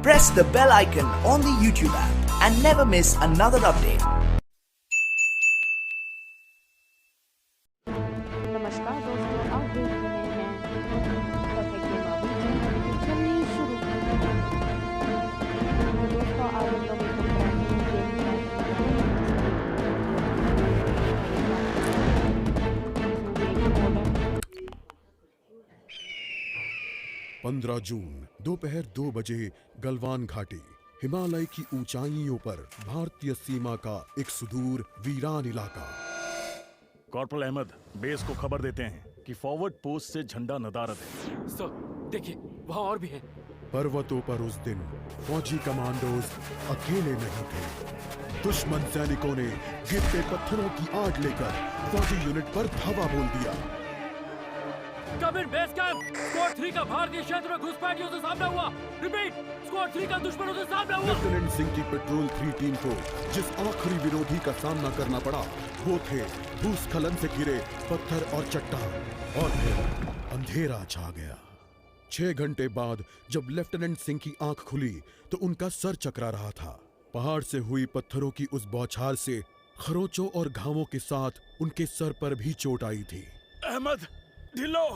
press the bell icon on the YouTube app and never miss another update. नमस्कार दोस्तों, आप देख रहे हैं परफेक्ट गेम अभी। चलिए शुरू करते हैं। तो दोस्तों, आज हम लोग एक ब्रांड न्यू गेम स्टार्ट 15 जून दोपहर 2 बजे गलवान घाटी, हिमालय की ऊंचाइयों पर भारतीय सीमा का एक सुदूर वीरान इलाका। कॉर्पोरल अहमद, बेस को खबर देते हैं कि फॉरवर्ड पोस्ट से झंडा नदारद है। सर देखिए, वहाँ और भी हैं। पर्वतों पर उस दिन फौजी कमांडोज अकेले नहीं थे। दुश्मन सैनिकों ने गिरते पत्थरों की आग लेकर फौजी यूनिट पर धावा बोल दिया। कमिंग बेस कैंप, स्क्वाड 3 का भारतीय क्षेत्र में घुसपैठियों से सामना हुआ। रिपीट, स्क्वाड 3 का दुश्मनों से सामना हुआ। लेफ्टिनेंट सिंह की पेट्रोल 3 टीम को जिस आखिरी विरोधी का सामना करना पड़ा वो थे भूस्खलन से घिरे पत्थर और चट्टान। और फिर अंधेरा छा गया। 6 घंटे बाद जब लेफ्टिनेंट सिंह की आंख खुली तो उनका सर चकरा रहा था। पहाड़ से हुई पत्थरों की उस बौछार से खरोंचों और घावों के साथ उनके सर पर भी चोट आई थी। अहमद, ढिल्लो,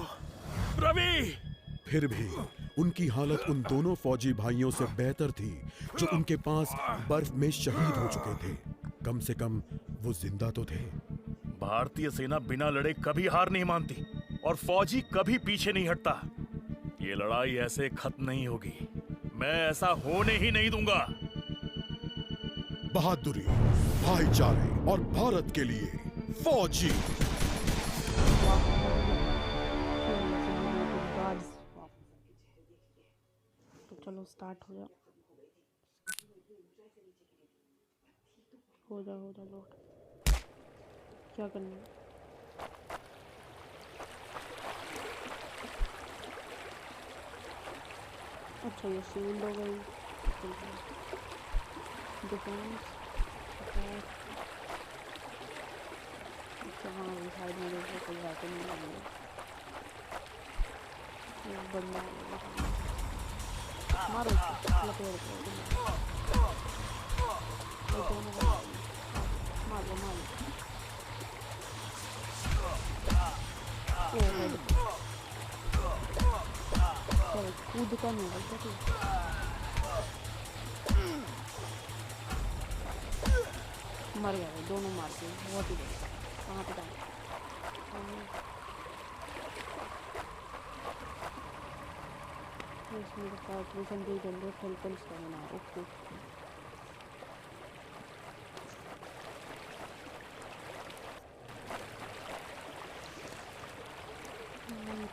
रवि। फिर भी उनकी हालत उन दोनों फौजी भाइयों से बेहतर थी जो उनके पास बर्फ में शहीद हो चुके थे। कम से कम वो जिंदा तो थे। भारतीय सेना बिना लड़े कभी हार नहीं मानती और फौजी कभी पीछे नहीं हटता। ये लड़ाई ऐसे खत्म नहीं होगी। मैं ऐसा होने ही नहीं दूंगा। बहादुरी, भाईचारे और भारत के लिए फौजी। तो चलो स्टार्ट हो जाओ लोड। क्या करना है? अच्छा, ये शील्ड हो गई। डिफेंस, अच्छा हाँ, ये साइड में देखो कोई वेपन नहीं लगेगा। एक बंदा मारो लपेड़ के मारो कूद का नहीं लगता तू। मर गया भाई, दोनों मार के। बहुत ही कहाँ पे जाए। इसमें ट्यूशन भी जनरेट हेल्पल्स करना। ओके,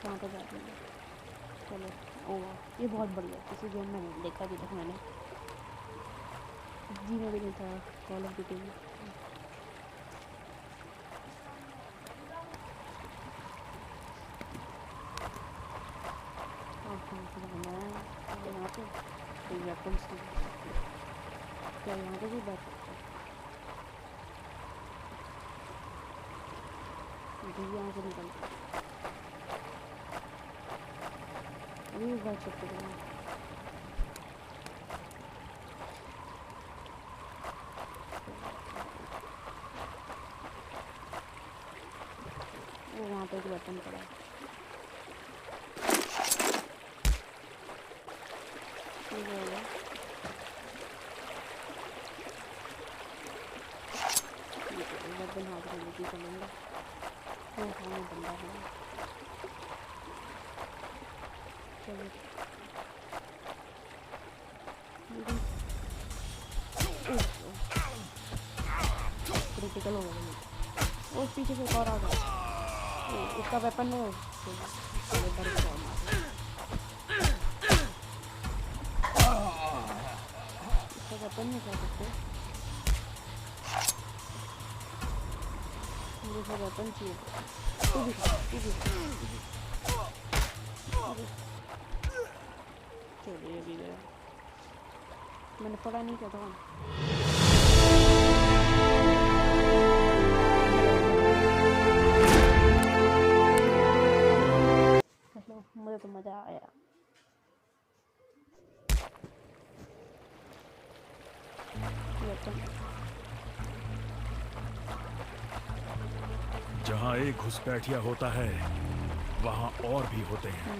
कहाँ पर जाते हैं? चलो, ओह ये बहुत बढ़िया। किसी गेम में नहीं देखा अभी तक मैंने। जी में भी नहीं था कॉल ऑफ ड्यूटी में। यहाँ पे कोई वेपन्स नहीं। क्या यहाँ पे भी बात करते हैं? यहाँ से निकलते अभी भी बात करते हैं। वो वहाँ पे एक वेपन पड़ा है। वेपन हाथ में लेके चलेंगे। वो सामने बंदा है। चलो क्रिटिकल हो गया। वो पीछे से एक और आ गया। उसका वेपन है। इसका वेपन नहीं कर सकते। मुझे वेपन चाहिए। तू भी चलिए अभी गया। मैंने पढ़ा नहीं क्या था। मुझे तो मज़ा आया। जाते हैं। जहाँ एक घुसपैठिया होता है वहाँ और भी होते हैं।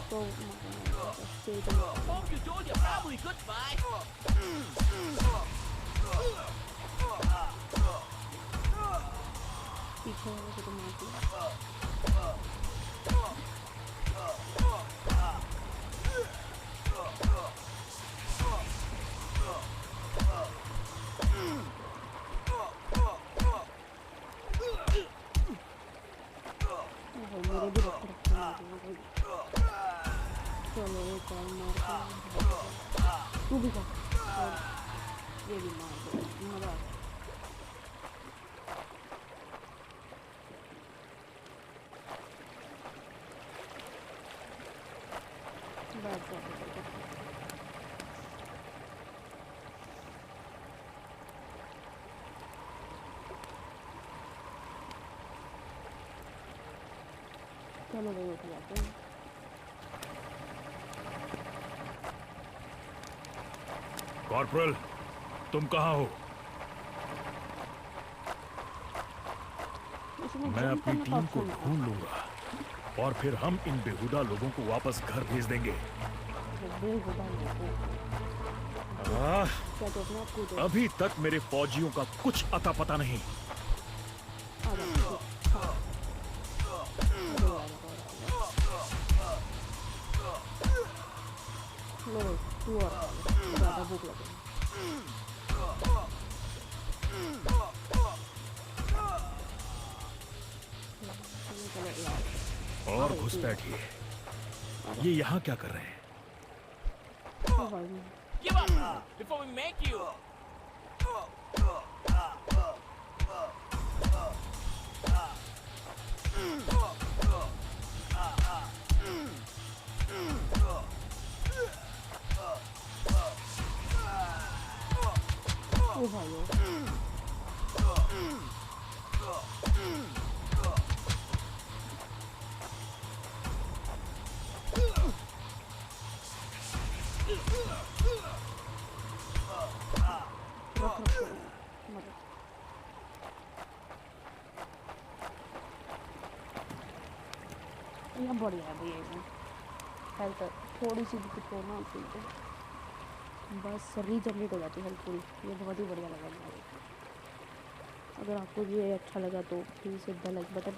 तो Hope you told your family goodbye. पीछे वाले को मार दिया। मेरे भी रख चलो एक और मार तू भी कर और ये भी मार दो मजा आ बात कर चलो भाई उठ जाते हैं। कॉर्पोरल, तुम कहाँ हो? इसमें मैं jump अपनी करने का टीम को option है। ढूंढ लूंगा और फिर हम इन बेहुदा लोगों को वापस घर भेज देंगे। बेहुदा लोगों को। आह, क्या तो अपने आप को दे। अभी तक मेरे फौजियों का कुछ अता पता नहीं। आ जाओ, हाँ। अरे यार, लो तू और ज़्यादा भूख लगे। चलो यार। और घुसपैठिए, ये यहाँ क्या कर रहे हैं? ओ भाई Give up before we make you. ओ भाई ये बढ़िया है भैया एकदम हेल्थ थोड़ी सी भी कुछ होना चाहिए बस रीजनरेट हो जाती है हेल्थ पूरी। ये बहुत ही बढ़िया लगा मुझे। अगर आपको ये अच्छा लगा तो please hit the like button.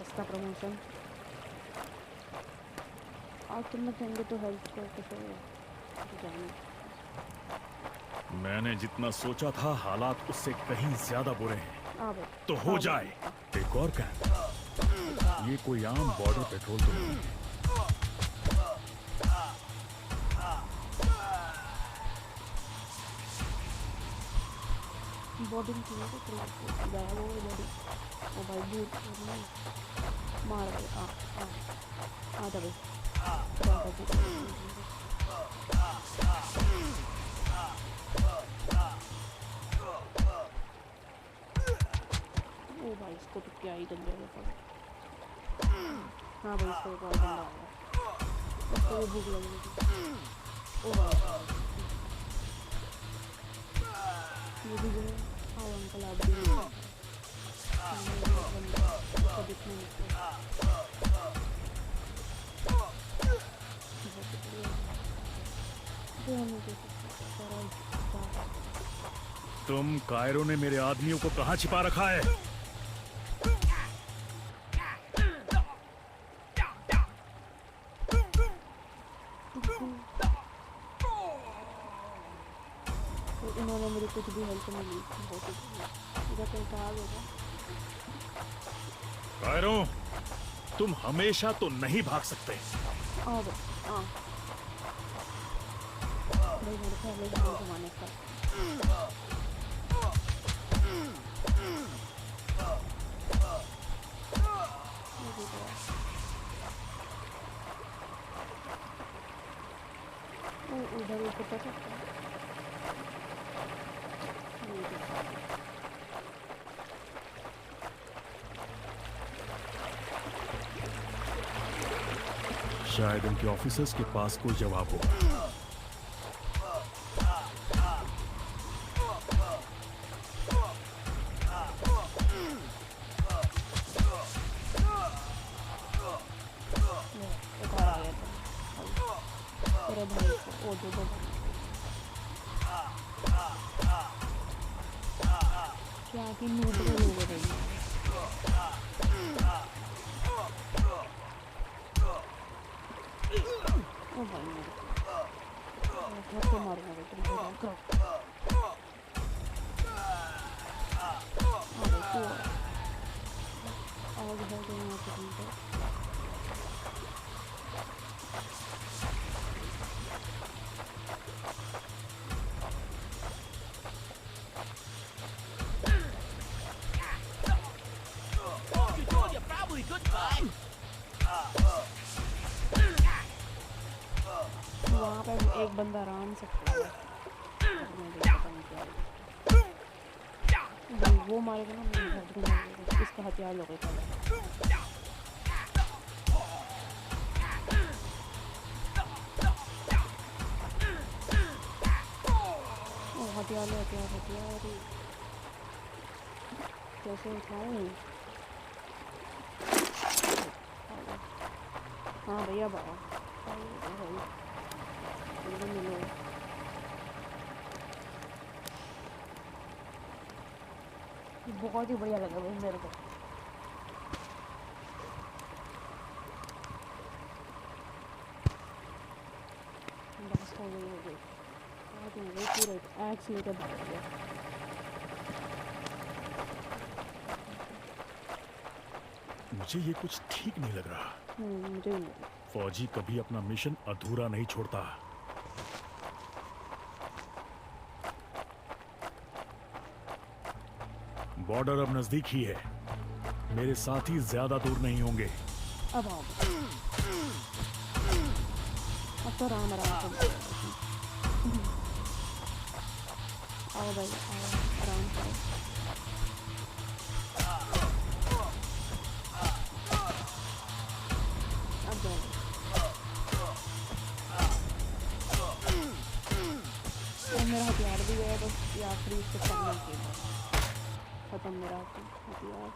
इसका प्रमोशन आज तुम लोग कहेंगे तो हेल्थ को कुछ जाने। मैंने जितना सोचा था हालात उससे कहीं ज्यादा बुरे हैं। भाई तो हो जाए। एक और कैंप, ये कोई आम बॉर्डर पेट्रोल तो नहीं है। बॉडी में चाहिए तो गया वो बॉडी ओ भाई दूध मार भाई आ जा भाई ओ भाई इसको तो क्या ही गंदा लगा। हाँ भाई इसको बहुत गंदा आ गया। इसको भूख लगी थी। ओ भाई ये भी जो है हाँ अंकल आप भी इसका दिखने तुम कायरो ने मेरे आदमियों को कहाँ छिपा रखा है? इन्होंने मेरी कुछ भी हेल्प नहीं ली। बहुत इधर कहीं का आ गया। कायरो, तुम हमेशा तो नहीं भाग सकते। हाँ भाई मेरे पहले जमाने का उधर ऊपर कर सकते हैं। शायद इनके ऑफिसर्स के पास कोई जवाब होगा। एक और आ गया था तेरे भाई को, ओ दो भाई क्या कि नूट के लोग हो रही है। ओ भाई मेरे को मारूंगा बेटे को। अरे तू आवाज है तो यहाँ पे तुमको वहाँ पे एक बंदा आराम से खड़ा है और मैं देखता हूँ क्या है। वो मारेगा ना, मैं घर को मारेगा, इसका हथियार लोगे पहले। ओ हथियार ले, हथियार कैसे उठाऊँ? हाँ भैया बाबा मिलो। बहुत ही बढ़िया लगा भाई मेरे को। बस हो गई पूरा एक्स लेकर भाग गया। मुझे ये कुछ ठीक नहीं लग रहा। मुझे भी नहीं। फौजी कभी अपना मिशन अधूरा नहीं छोड़ता। बॉर्डर अब नजदीक ही है, मेरे साथी ज्यादा दूर नहीं होंगे। अब आओ, अब तो आराम आराम से आओ भाई, आओ आराम से। अब जाओ, और मेरा हथियार भी है, बस ये आखिरी से करना चाहिए। खत्म मेरा हथियार।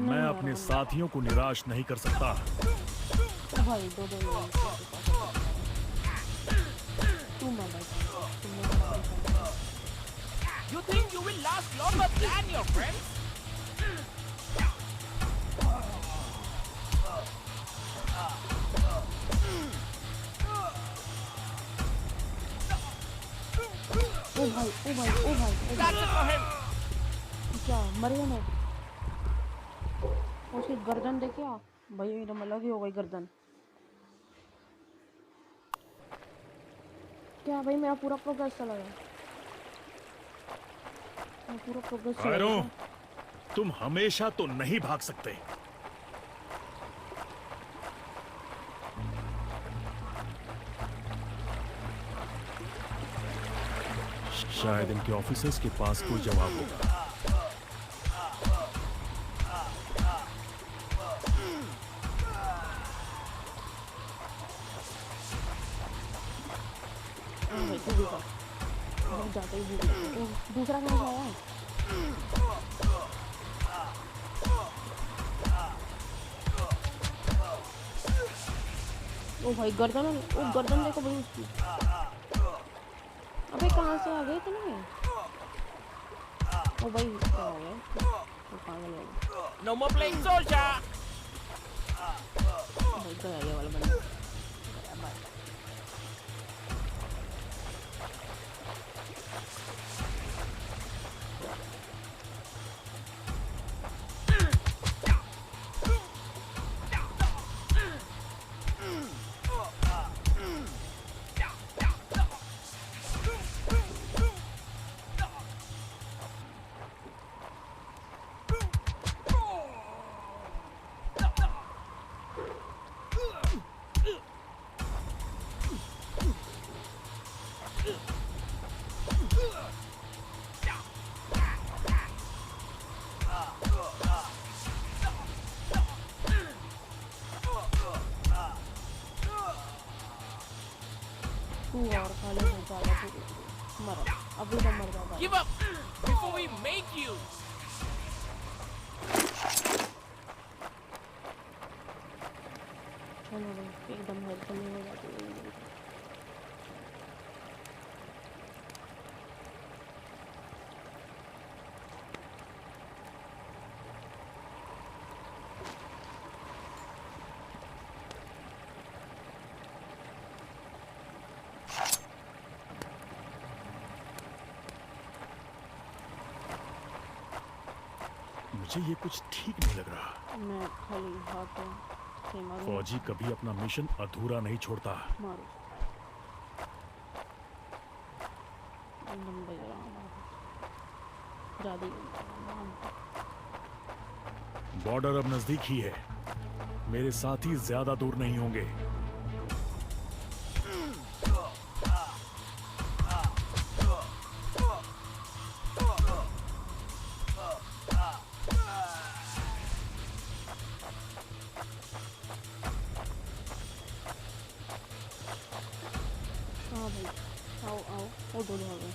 मैं अपने साथियों को निराश नहीं कर सकता। भाई दो तुम You think you will last longer than your friends? ओ भाई ओ भाई ओ भाई That's it for him. क्या मर गया मैं? उसकी गर्दन देखिए आप भाई, एकदम अलग ही हो गई गर्दन। क्या भाई मेरा पूरा प्रोग्रेस चला गया, पूरा प्रोग्रेस चला कायरो, गया। तुम हमेशा तो नहीं भाग सकते। शायद इनके ऑफिसर्स के पास कोई जवाब होगा। जाते ही दूसरा कहाँ से आया? ओ भाई गर्दन, ओ गर्दन देखो भाई उसकी। अबे कहाँ से आ गए इतने? ओ भाई क्या हो गया? पागल हो गया। No more playing soldier. भाई तो ये वाला बंदा। और खा ले बहुत ज़्यादा मरा अभी तो मर जाता Give up before we make you. चलो भाई एकदम हेल्थ नहीं हो जाती है मुझे ये कुछ ठीक नहीं लग रहा। मैं खाली हाथों से मारूं फौजी कभी अपना मिशन अधूरा नहीं छोड़ता। मारो एकदम बजा ज़्यादा बॉर्डर अब नजदीक ही है। मेरे साथी ज्यादा दूर नहीं होंगे। हाँ भाई आओ आओ वो दो भाग गए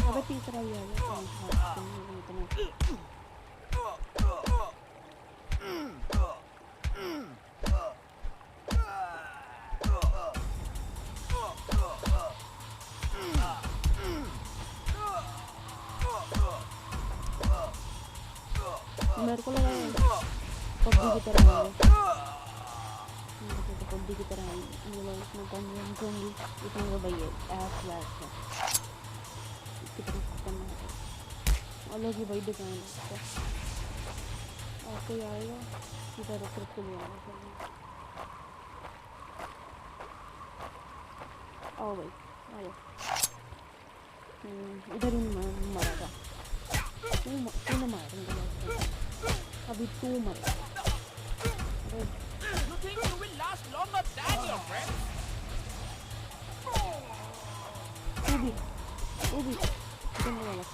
अबे तीसरा भी आ गया इतना मेरे को लगा पब्जी की तरह आ गया पब्जी की तरह आई इसमें कौन करूँगी इसमें वो भाई ऐप वैप है कितना खतरनाक है अलग ही भाई डिजाइन है आपको ही आएगा इधर रुक के ले आना आओ भाई आ जाओ इधर ही मरा था तूने मारेंगे अभी तू मरेगा You think you will last longer than your friends? तू भी तुम लगा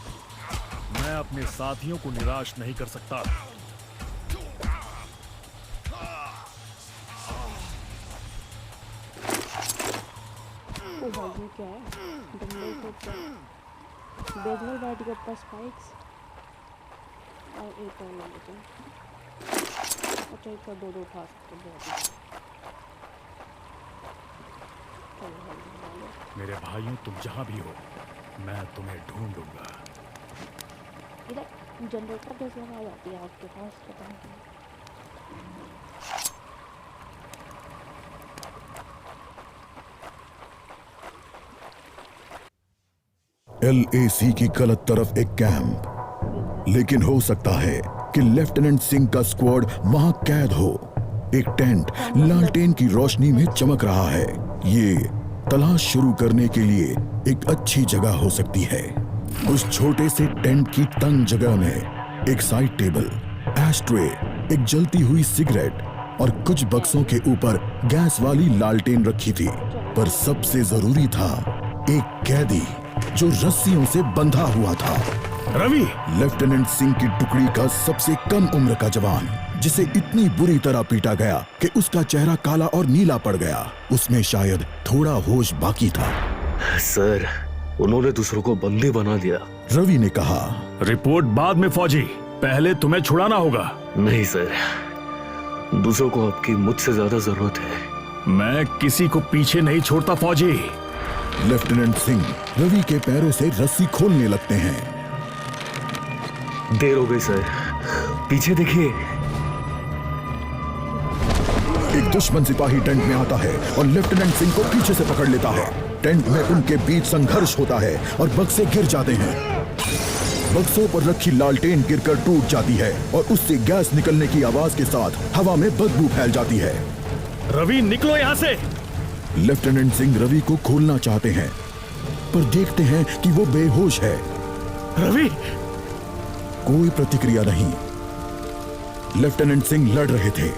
मैं अपने साथियों को निराश नहीं कर सकता। ओ भाई ये क्या है डंबल को बेसबॉल बैट के ऊपर स्पाइक्स और एक और ले लेते हैं अच्छा एक दो दो उठा सकते हैं मेरे भाइयों तुम जहां भी हो मैं तुम्हें ढूंढूंगा। इधर जनरेटर कैसे लगा जाती है आपके पास पता नहीं LAC की गलत तरफ एक कैंप, लेकिन हो सकता है कि लेफ्टिनेंट सिंह का स्क्वाड वहां कैद हो। एक टेंट लालटेन की रोशनी में चमक रहा है। ये तलाश शुरू करने के लिए एक अच्छी जगह हो सकती है। उस छोटे से टेंट की तंग जगह में एक साइड टेबल, एशट्रे, एक जलती हुई सिगरेट और कुछ बक्सों के ऊपर गैस वाली लालटेन रखी थी। पर सबसे जरूरी था एक कैदी जो रस्सियों से बंधा हुआ था। रवि, लेफ्टिनेंट सिंह की टुकड़ी का सबसे कम उम्र का जवान, जिसे इतनी बुरी तरह पीटा गया कि उसका चेहरा काला और नीला पड़ गया। उसमें शायद थोड़ा होश बाकी था। सर, उन्होंने दूसरों को बंदी बना दिया। रवि ने कहा, रिपोर्ट बाद में फौजी, पहले तुम्हें छुड़ाना होगा। नहीं सर, दूसरों को आपकी मुझसे ज्यादा जरूरत है। मैं किसी को पीछे नहीं छोड़ता फौजी। लेफ्टिनेंट सिंह रवि के पैरों से रस्सी खोलने लगते हैं। देर हो गई सर, पीछे देखिए। एक दुश्मन सिपाही टेंट में आता है और लेफ्टिनेंट सिंह को पीछे से पकड़ लेता है। टेंट में उनके बीच संघर्ष होता है और बक्से गिर जाते हैं। बक्सों पर रखी लालटेन गिरकर टूट जाती है और उससे गैस निकलने की आवाज के साथ हवा में बदबू फैल जाती है। रवि निकलो यहाँ से। लेफ्टिनेंट सिंह रवि को खोलना चाहते हैं, पर देखते हैं कि वो बेहोश है। रवि, कोई प्रतिक्रिया नहीं। लेफ्टिनेंट सिंह लड़ रहे थे,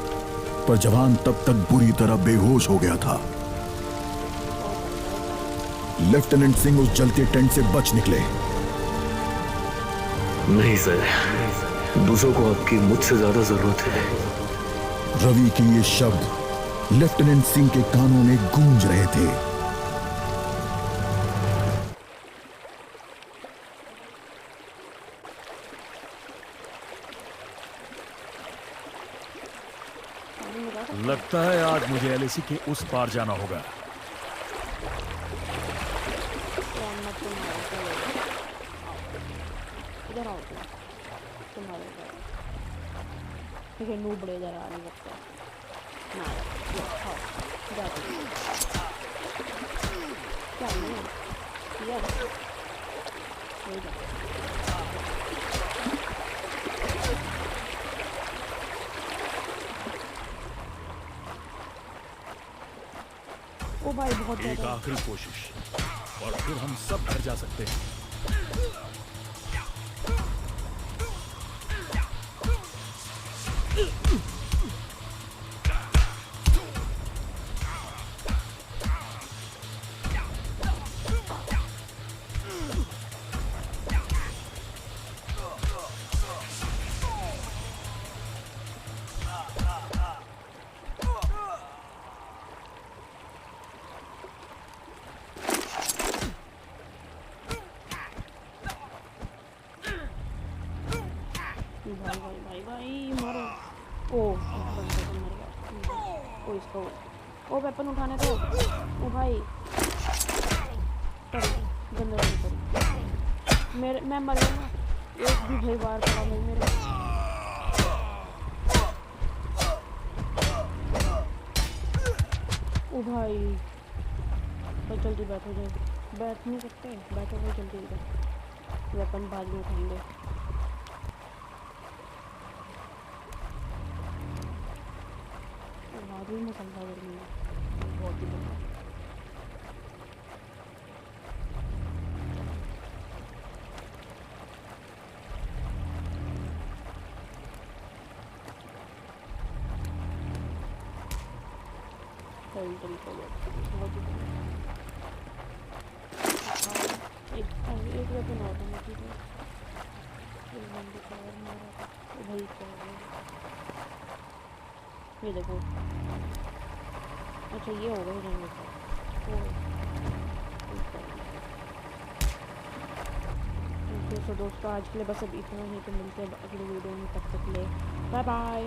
पर जवान तब तक बुरी तरह बेहोश हो गया था। लेफ्टिनेंट सिंह उस जलते टेंट से बच निकले। नहीं सर, दूसरों को आपकी मुझसे ज्यादा जरूरत है। रवि के ये शब्द लेफ्टिनेंट सिंह के कानों में गूंज रहे थे। लगता है आज मुझे एलएसी के उस पार जाना होगा। इधर आओ तुम्हारे ठीक है, नू बड़े इधर आ नहीं लगता ना क्या नहीं यार ओ भाई बहुत एक आखिरी कोशिश और फिर हम सब घर जा सकते हैं। भाई मारो। ओ इसको ओ वेपन उठाने दो। ओ भाई गंदा मेरे मैं मर गया ना, एक भी भाई बार पड़ा मेरे। ओ भाई जल्दी बैठो, बैठ नहीं सकते, बैठो भाई जल्दी इधर, वेपन बाद में उठाएंगे। आदमी में चलता गर्मी में बहुत ही बढ़िया। एक वेपन और था ठीक है, एक बंदे को और मारा भाई क्या है ये देखो। अच्छा ये हो गया तो दोस्तों आज के लिए बस अब इतना ही, तो मिलते हैं अगले वीडियो में, तब तक ले बाय बाय।